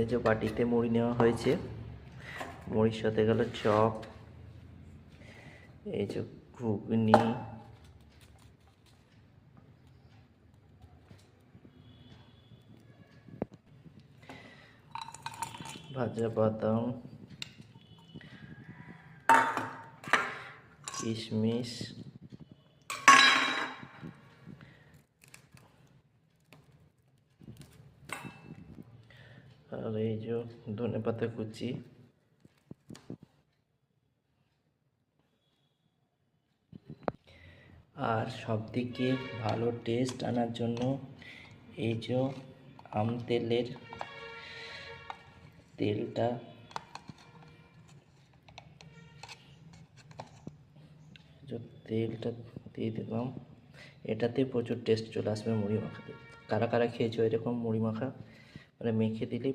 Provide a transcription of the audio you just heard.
এই যে বাটিতে মুড়ি নেওয়া হয়েছে, মুড়ির সাথে গেল চপ, এই যে ঘুগনি, ভাজা বাদাম, কিশমিশ, আর এই যে ধনেপাতা কুচি। আর সব থেকে ভালো টেস্ট আনার জন্য এই যে তেলটা দিয়ে দিলাম। এটাতে প্রচুর টেস্ট চলে আসবে মুড়ি মাখাতে। কারা কারা খেয়েছো এরকম মুড়ি মাখা, মানে মেখে দিলেই